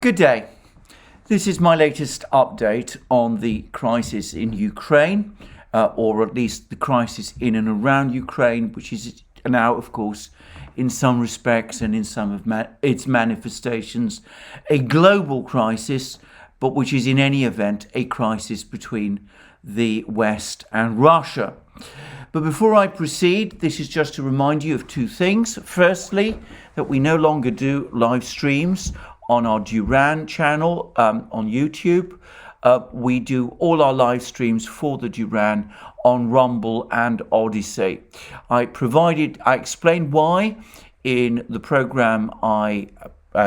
Good day. This is my latest update on the crisis in Ukraine, or at least the crisis in and around Ukraine, which is now, of course, in some respects and in some of its manifestations, a global crisis, but which is in any event a crisis between the West and Russia. But before I proceed, this is just to remind you of two things. Firstly, that we no longer do live streams on our Duran channel on YouTube. We do all our live streams for the Duran on Rumble and ODYSEE. I explained why in the program I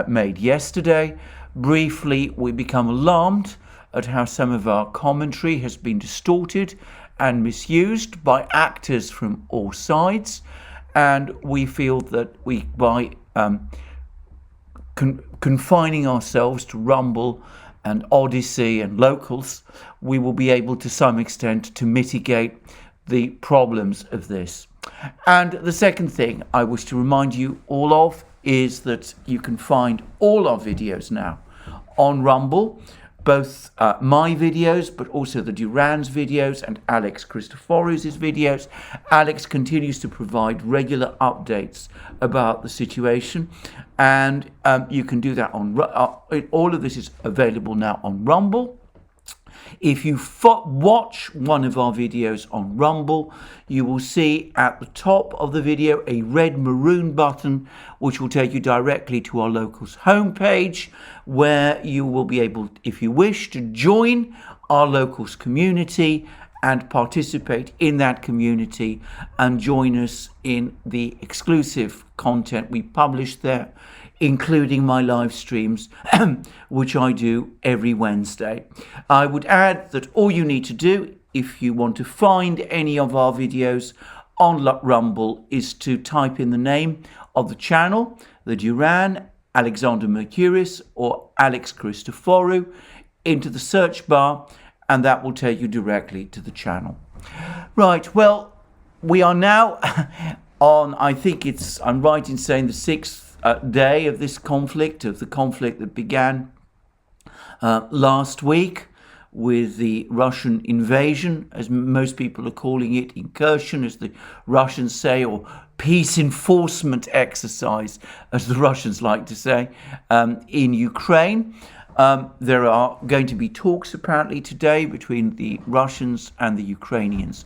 made yesterday. Briefly, we become alarmed at how some of our commentary has been distorted and misused by actors from all sides, and we feel that by confining ourselves to Rumble and ODYSEE and locals, we will be able to some extent to mitigate the problems of this. And the second thing I wish to remind you all of is that you can find all our videos now on Rumble, both my videos, but also the Duran's videos and Alex Christoforous' videos. Alex continues to provide regular updates about the situation, and you can do that on all of this is available now on Rumble. If you watch one of our videos on Rumble, you will see at the top of the video a red maroon button which will take you directly to our locals homepage, where you will be able, if you wish, to join our locals community and participate in that community and join us in the exclusive content we publish there, including my live streams, which I do every Wednesday. I would add that all you need to do, if you want to find any of our videos on Rumble, is to type in the name of the channel, the Duran, Alexander Mercouris, or Alex Christoforous, into the search bar, and that will take you directly to the channel. Right, well, we are now on, I'm right in saying, the 6th day of this conflict, of the conflict that began last week with the Russian invasion, as most people are calling it, incursion, as the Russians say, or peace enforcement exercise, as the Russians like to say, in Ukraine. There are going to be talks apparently today between the Russians and the Ukrainians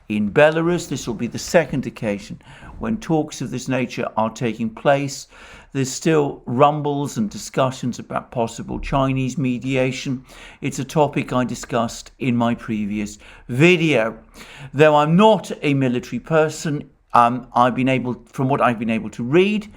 in Belarus. This will be the second occasion when talks of this nature are taking place. There's still rumbles and discussions about possible Chinese mediation. It's a topic I discussed in my previous video. Though I'm not a military person, from what I've been able to read,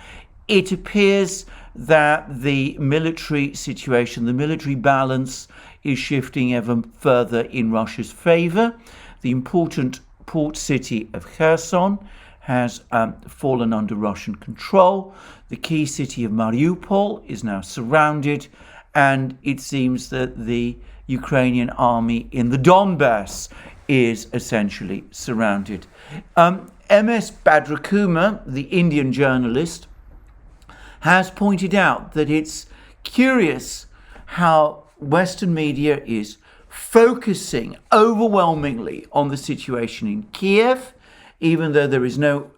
it appears that the military situation, the military balance, is shifting ever further in Russia's favor. The important port city of Kherson has fallen under Russian control. The key city of Mariupol is now surrounded, and it seems that the Ukrainian army in the Donbass is essentially surrounded. MS Badrakuma, the Indian journalist, has pointed out that it's curious how Western media is focusing overwhelmingly on the situation in Kiev, even though there is no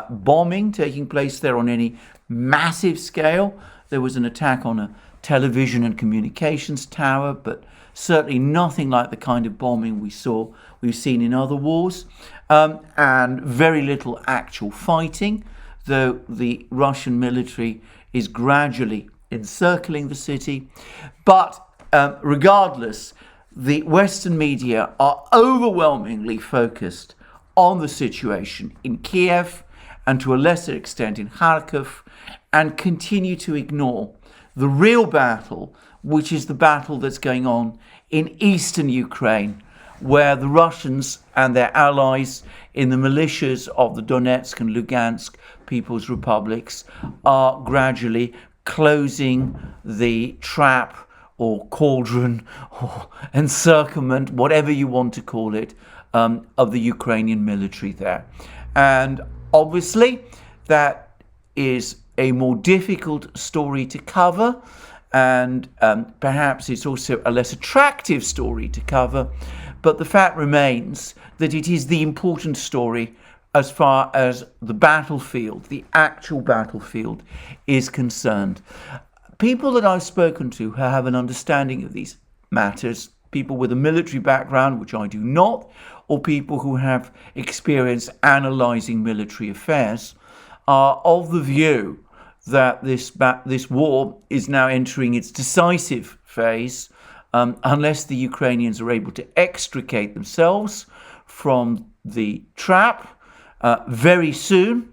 bombing taking place there on any massive scale. There was an attack on a television and communications tower, but certainly nothing like the kind of bombing we've seen in other wars, and very little actual fighting, though the Russian military is gradually encircling the city. But regardless, the Western media are overwhelmingly focused on the situation in Kiev and to a lesser extent in Kharkiv, and continue to ignore the real battle, which is the battle that's going on in eastern Ukraine, where the Russians and their allies in the militias of the Donetsk and Lugansk People's Republics are gradually closing the trap or cauldron or encirclement, whatever you want to call it, of the Ukrainian military there. And obviously that is a more difficult story to cover, and perhaps it's also a less attractive story to cover, but the fact remains that it is the important story as far as the battlefield, the actual battlefield, is concerned. People that I've spoken to who have an understanding of these matters, people with a military background, which I do not, or people who have experience analysing military affairs, are of the view that this war is now entering its decisive phase, unless the Ukrainians are able to extricate themselves from the trap very soon.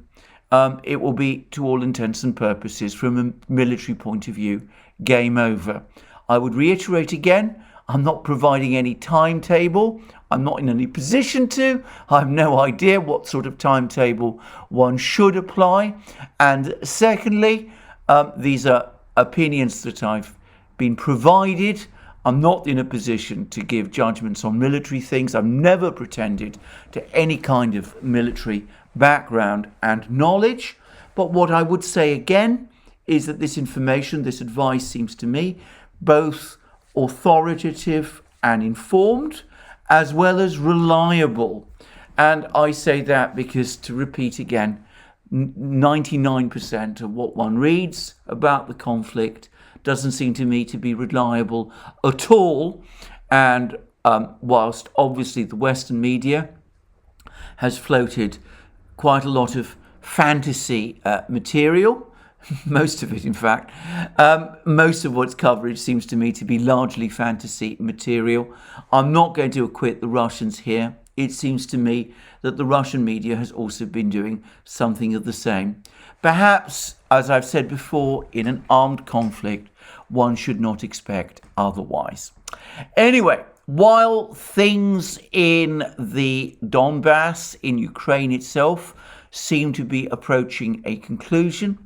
It will be, to all intents and purposes, from a military point of view, game over. I would reiterate again, I'm not providing any timetable. I'm not in any position to. I have no idea what sort of timetable one should apply. And secondly, these are opinions that I've been provided. I'm not in a position to give judgments on military things. I've never pretended to any kind of military background and knowledge. But what I would say again is that this information, this advice seems to me both authoritative and informed, as well as reliable. And I say that because, to repeat again, 99% of what one reads about the conflict doesn't seem to me to be reliable at all. And whilst obviously the Western media has floated quite a lot of fantasy material, most of it, in fact, most of what's coverage seems to me to be largely fantasy material. I'm not going to acquit the Russians here. It seems to me that the Russian media has also been doing something of the same. Perhaps, as I've said before, in an armed conflict, one should not expect otherwise. Anyway, while things in the Donbass, in Ukraine itself, seem to be approaching a conclusion,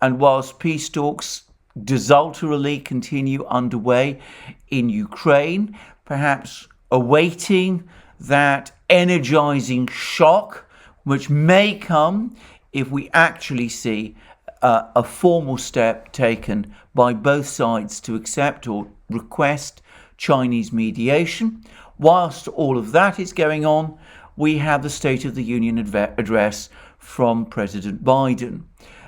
and whilst peace talks desultorily continue underway in Ukraine, perhaps awaiting that energizing shock, which may come if we actually see a formal step taken by both sides to accept or request Chinese mediation. Whilst all of that is going on, we have the State of the Union address from President Biden.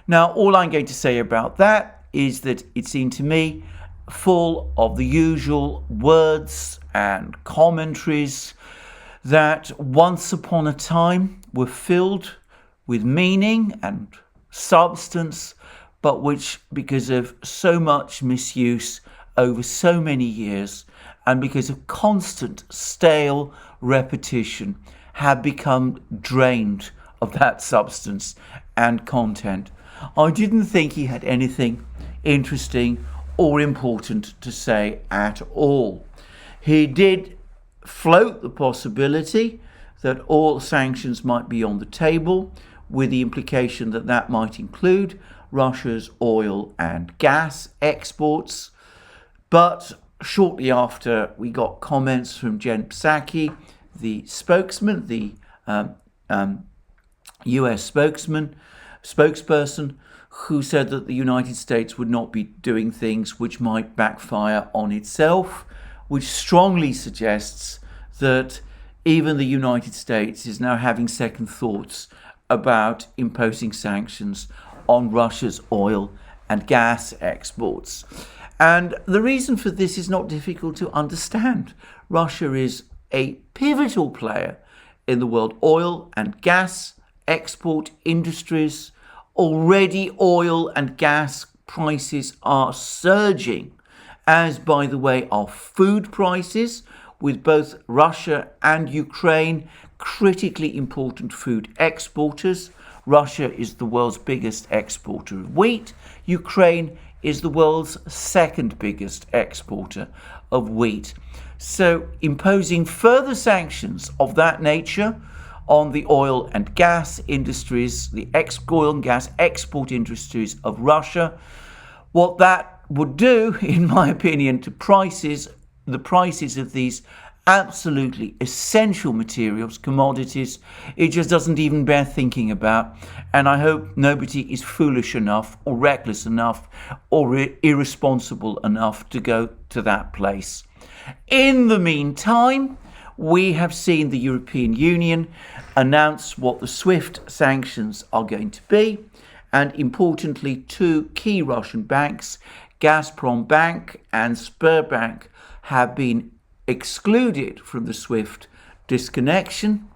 Now, all I'm going to say about that is that it seemed to me full of the usual words and commentaries that once upon a time were filled with meaning and substance, but which, because of so much misuse over so many years and because of constant stale repetition, have become drained of that substance and content. I didn't think he had anything interesting or important to say at all. He did float the possibility that all sanctions might be on the table, with the implication that that might include Russia's oil and gas exports. But shortly after, we got comments from Jen Psaki, the spokesman, the US spokesperson, who said that the United States would not be doing things which might backfire on itself, which strongly suggests that even the United States is now having second thoughts about imposing sanctions on Russia's oil and gas exports. And the reason for this is not difficult to understand. Russia is a pivotal player in the world oil and gas export industries. Already oil and gas prices are surging, as, by the way, are food prices, with both Russia and Ukraine critically important food exporters. Russia is the world's biggest exporter of wheat. Ukraine is the world's second biggest exporter of wheat. So imposing further sanctions of that nature on the oil and gas industries, the oil and gas export industries of Russia, what that would do, in my opinion, to prices, the prices of these absolutely essential materials, commodities, it just doesn't even bear thinking about. And I hope nobody is foolish enough or reckless enough or irresponsible enough to go to that place. In the meantime, we have seen the European Union announce what the SWIFT sanctions are going to be. And importantly, two key Russian banks, Gazprom Bank and Sberbank, have been excluded from the SWIFT disconnection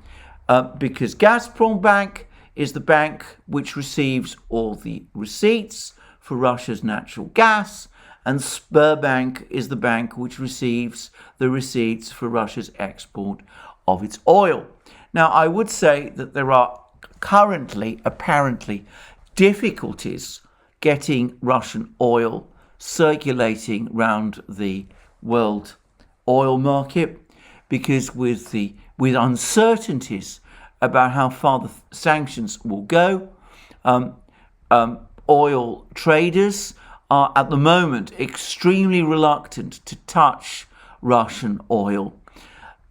because Gazprom Bank is the bank which receives all the receipts for Russia's natural gas, and Sberbank is the bank which receives the receipts for Russia's export of its oil. Now, I would say that there are currently, apparently, difficulties getting Russian oil circulating around the world oil market, because with uncertainties about how far the sanctions will go, oil traders are at the moment extremely reluctant to touch Russian oil.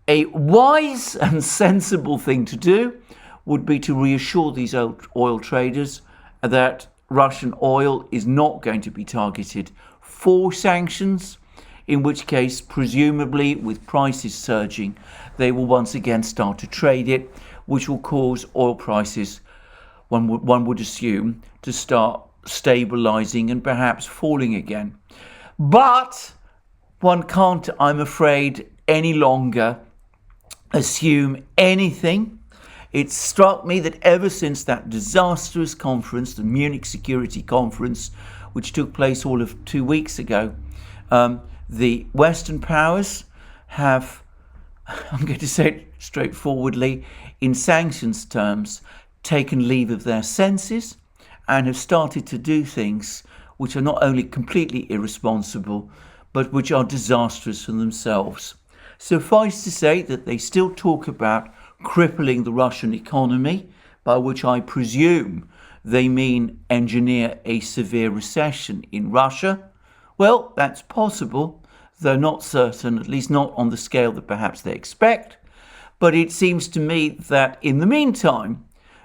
A wise and sensible thing to do would be to reassure these oil traders that Russian oil is not going to be targeted for sanctions, in which case, presumably, with prices surging, they will once again start to trade it, which will cause oil prices, one would assume, to start stabilizing and perhaps falling again. But one can't, I'm afraid, any longer assume anything. It struck me that ever since that disastrous conference, the Munich Security Conference, which took place all of 2 weeks ago, the Western powers have, I'm going to say it straightforwardly, in sanctions terms, taken leave of their senses and have started to do things which are not only completely irresponsible, but which are disastrous for themselves. Suffice to say that they still talk about crippling the Russian economy, by which I presume they mean engineer a severe recession in Russia. Well, that's possible, though not certain, at least not on the scale that perhaps they expect. But it seems to me that in the meantime,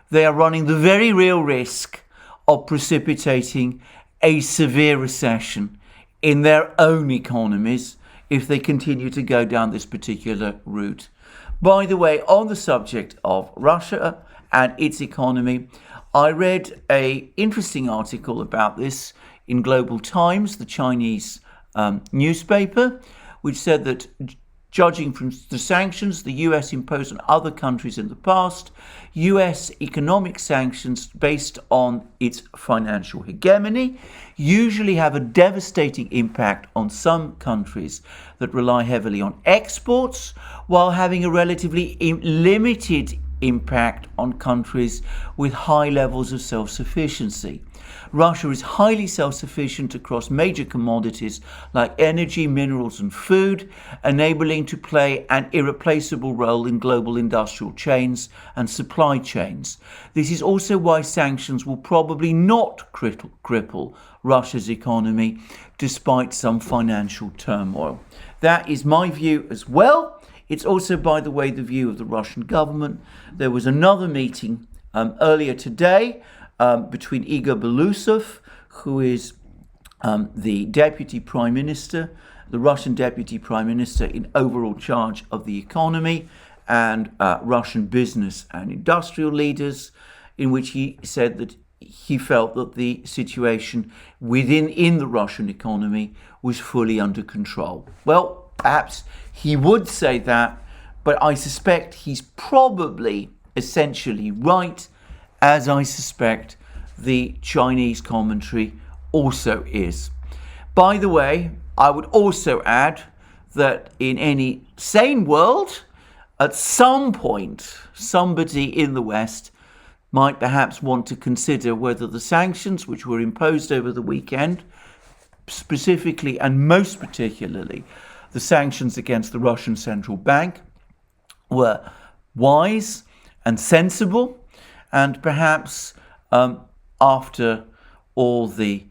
they are running the very real risk of precipitating a severe recession in their own economies if they continue to go down this particular route. By the way, on the subject of Russia and its economy, I read an interesting article about this in Global Times, the Chinese newspaper, which said that judging from the sanctions the US imposed on other countries in the past, US economic sanctions based on its financial hegemony usually have a devastating impact on some countries that rely heavily on exports, while having a relatively limited impact on countries with high levels of self-sufficiency. Russia is highly self-sufficient across major commodities like energy, minerals and food, enabling to play an irreplaceable role in global industrial chains and supply chains. This is also why sanctions will probably not cripple Russia's economy, despite some financial turmoil. That is my view as well. It's also, by the way, the view of the Russian government. There was another meeting earlier today between Igor Belousov, who is the Deputy Prime Minister, the Russian Deputy Prime Minister in overall charge of the economy, and Russian business and industrial leaders, in which he said that he felt that the situation in the Russian economy was fully under control. Well, perhaps he would say that, but I suspect he's probably essentially right, as I suspect the Chinese commentary also is. By the way, I would also add that in any sane world, at some point, somebody in the West might perhaps want to consider whether the sanctions which were imposed over the weekend, specifically and most particularly the sanctions against the Russian Central Bank, were wise and sensible, and perhaps after all the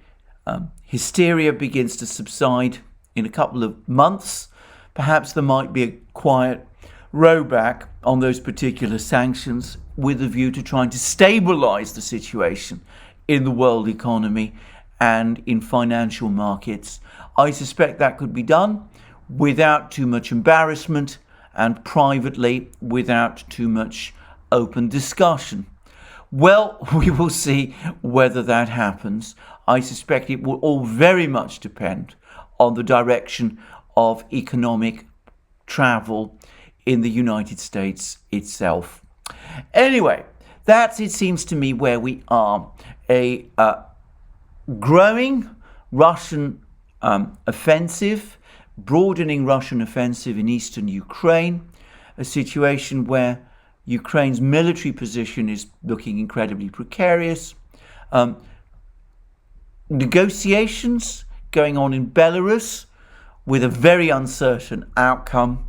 hysteria begins to subside in a couple of months, perhaps there might be a quiet rowback on those particular sanctions with a view to trying to stabilize the situation in the world economy and in financial markets. I suspect that could be done without too much embarrassment and privately without too much open discussion. Well, we will see whether that happens. I suspect it will all very much depend on the direction of economic travel in the United States itself. Anyway, that's, it seems to me, where we are. A growing Russian offensive, broadening Russian offensive in eastern Ukraine, a situation where Ukraine's military position is looking incredibly precarious. Negotiations going on in Belarus with a very uncertain outcome,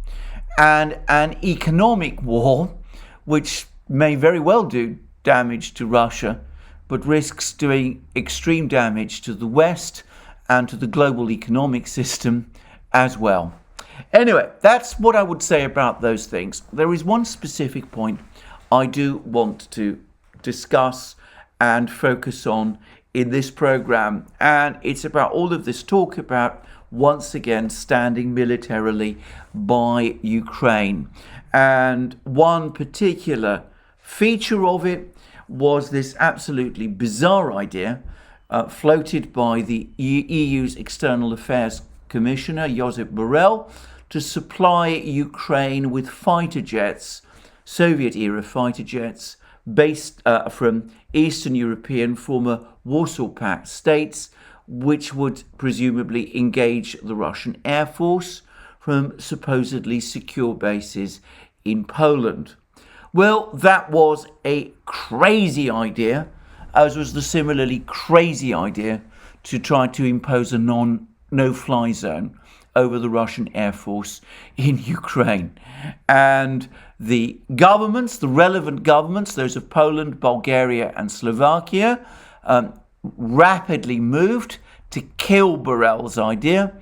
and an economic war which may very well do damage to Russia, but risks doing extreme damage to the West and to the global economic system as well. Anyway, that's what I would say about those things. There is one specific point I do want to discuss and focus on in this program, and it's about all of this talk about once again standing militarily by Ukraine. And one particular feature of it was this absolutely bizarre idea floated by the EU's External Affairs Commissioner, Josep Borrell, to supply Ukraine with fighter jets, Soviet-era fighter jets, based from Eastern European former Warsaw Pact states, which would presumably engage the Russian Air Force from supposedly secure bases in Poland. Well, that was a crazy idea, as was the similarly crazy idea to try to impose a no-fly zone over the Russian Air Force in Ukraine. And the governments, the relevant governments, those of Poland, Bulgaria and Slovakia, rapidly moved to kill Borrell's idea,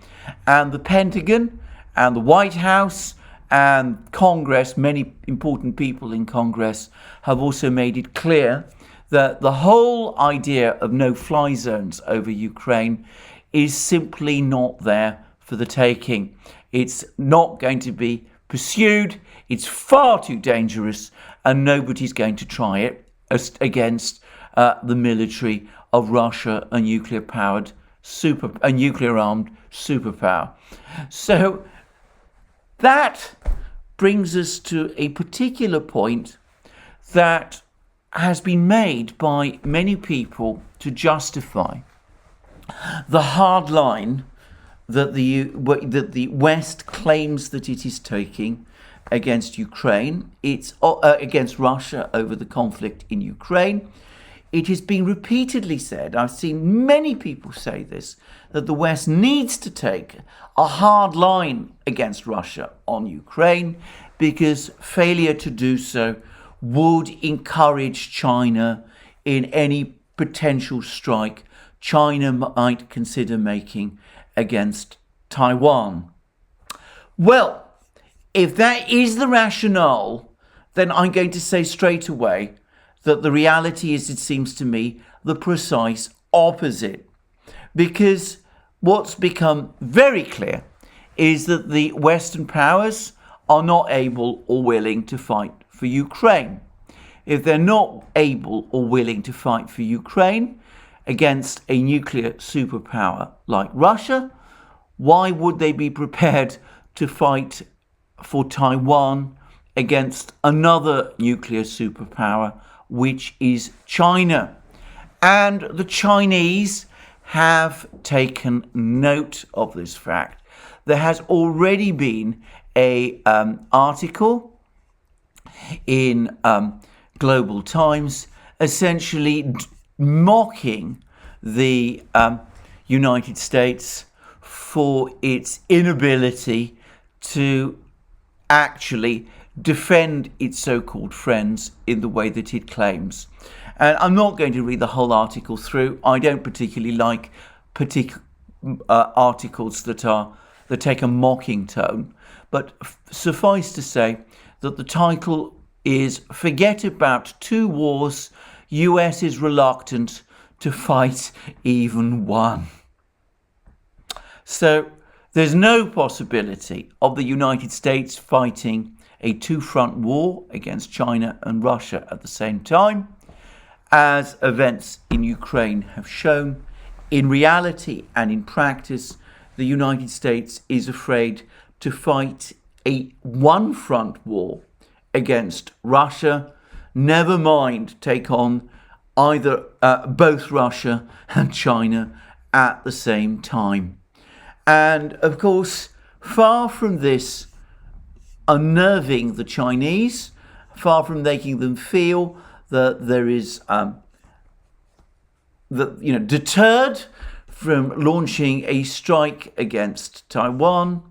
and the Pentagon and the White House and Congress, many important people in Congress, have also made it clear that the whole idea of no-fly zones over Ukraine is simply not there for the taking. It's not going to be pursued, it's far too dangerous, and nobody's going to try it against the military of Russia, a nuclear-armed superpower. So that brings us to a particular point that has been made by many people to justify the hard line that the West claims that it is taking against Ukraine. It's against Russia over the conflict in Ukraine. It has been repeatedly said, I've seen many people say this, that the West needs to take a hard line against Russia on Ukraine, because failure to do so would encourage China in any potential strike China might consider making against Taiwan. Well, if that is the rationale, then I'm going to say straight away that the reality is, it seems to me, the precise opposite. Because what's become very clear is that the Western powers are not able or willing to fight for Ukraine. If they're not able or willing to fight for Ukraine against a nuclear superpower like Russia, why would they be prepared to fight for Taiwan against another nuclear superpower, which is China? And the Chinese have taken note of this fact. There has already been a article in Global Times essentially mocking the United States for its inability to actually defend its so-called friends in the way that it claims. And I'm not going to read the whole article through. I don't particularly like articles that that take a mocking tone. But suffice to say that the title is "Forget About Two Wars, US is Reluctant to Fight Even One." So there's no possibility of the United States fighting a two-front war against China and Russia at the same time, as events in Ukraine have shown. In reality and in practice, the United States is afraid to fight a one-front war against Russia, never mind take on either both Russia and China at the same time. And of course, far from this unnerving the Chinese, far from making them feel that there is deterred from launching a strike against Taiwan,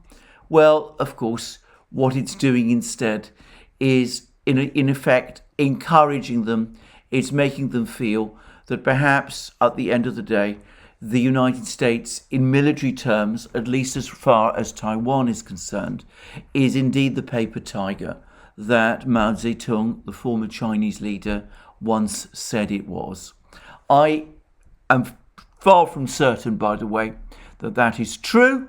well, of course, what it's doing instead is in effect encouraging them. It's making them feel that perhaps at the end of the day, the United States, in military terms, at least as far as Taiwan is concerned, is indeed the paper tiger that Mao Zedong, the former Chinese leader, once said it was. I am far from certain, by the way, that that is true.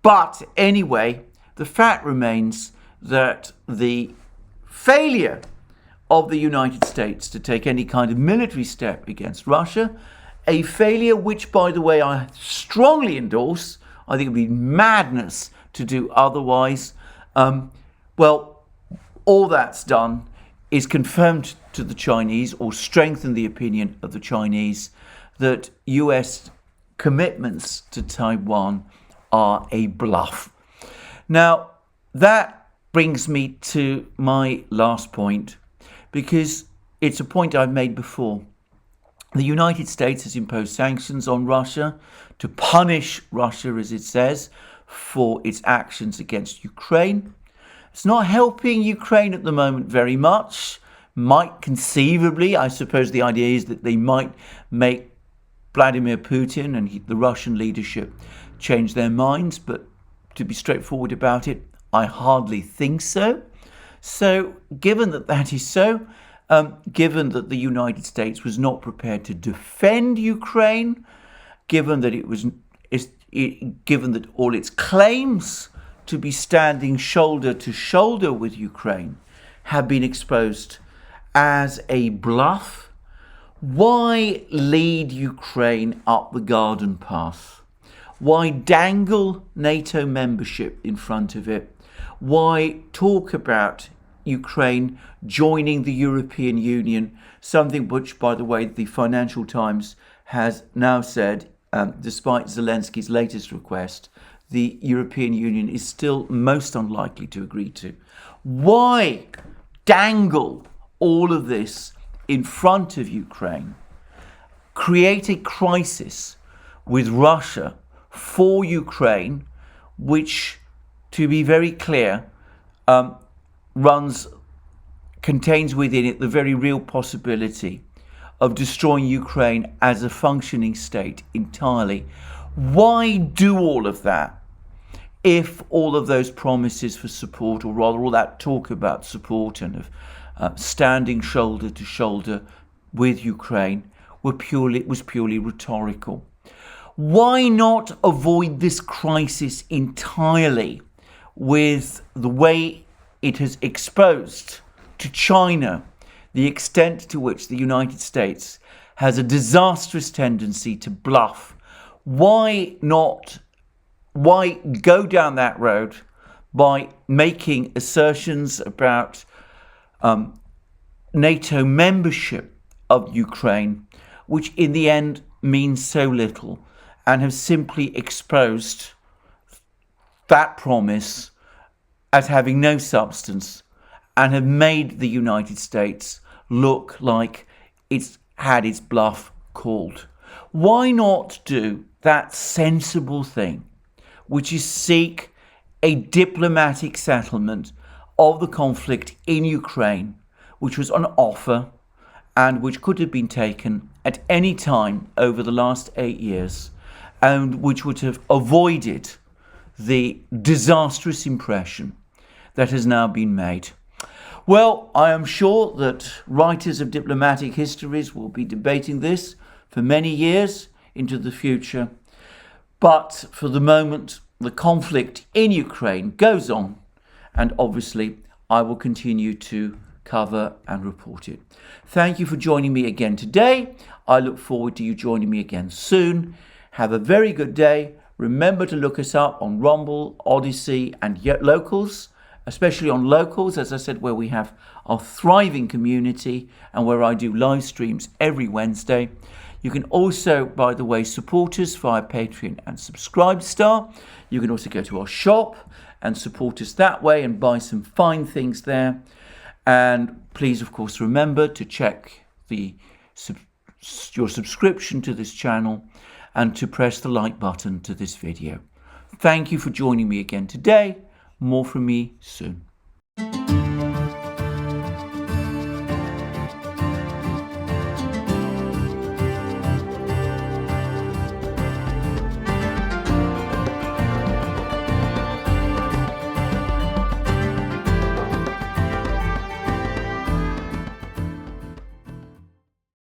But anyway, the fact remains that the failure of the United States to take any kind of military step against Russia, a failure which, by the way, I strongly endorse. I think it would be madness to do otherwise. Well, all that's done is confirmed to the Chinese, or strengthened the opinion of the Chinese, that US commitments to Taiwan are a bluff. Now, that brings me to my last point, because it's a point I've made before. The United States has imposed sanctions on Russia to punish Russia, as it says, for its actions against Ukraine. It's not helping Ukraine at the moment very much. Might conceivably, I suppose the idea is that they might make Vladimir Putin and the Russian leadership change their minds, but to be straightforward about it, I hardly think so. So given that that is so, given that the United States was not prepared to defend Ukraine, given that given that all its claims to be standing shoulder to shoulder with Ukraine have been exposed as a bluff, why lead Ukraine up the garden path? Why dangle NATO membership in front of it? Why talk about Ukraine joining the European Union, something which, by the way, the Financial Times has now said, despite Zelensky's latest request, the European Union is still most unlikely to agree to? Why dangle all of this in front of Ukraine, create a crisis with Russia for Ukraine, which, to be very clear, contains within it the very real possibility of destroying Ukraine as a functioning state entirely? Why do all of that if all of those promises for support, or rather all that talk about support and of standing shoulder to shoulder with Ukraine, was purely rhetorical? Why not avoid this crisis entirely with the way it has exposed to China the extent to which the United States has a disastrous tendency to bluff? Why go down that road by making assertions about NATO membership of Ukraine, which in the end means so little, and have simply exposed that promise as having no substance, and have made the United States look like it's had its bluff called? Why not do that sensible thing, which is seek a diplomatic settlement of the conflict in Ukraine, which was on offer and which could have been taken at any time over the last 8 years, and which would have avoided the disastrous impression that has now been made. Well, I am sure that writers of diplomatic histories will be debating this for many years into the future. But for the moment, the conflict in Ukraine goes on, and obviously I will continue to cover and report it. Thank you for joining me again today. I look forward to you joining me again soon. Have a very good day. Remember to look us up on Rumble, ODYSEE and Locals, especially on Locals, as I said, where we have our thriving community and where I do live streams every Wednesday. You can also, by the way, support us via Patreon and Subscribestar. You can also go to our shop and support us that way and buy some fine things there. And please, of course, remember to check your subscription to this channel and to press the like button to this video. Thank you for joining me again today. More from me soon.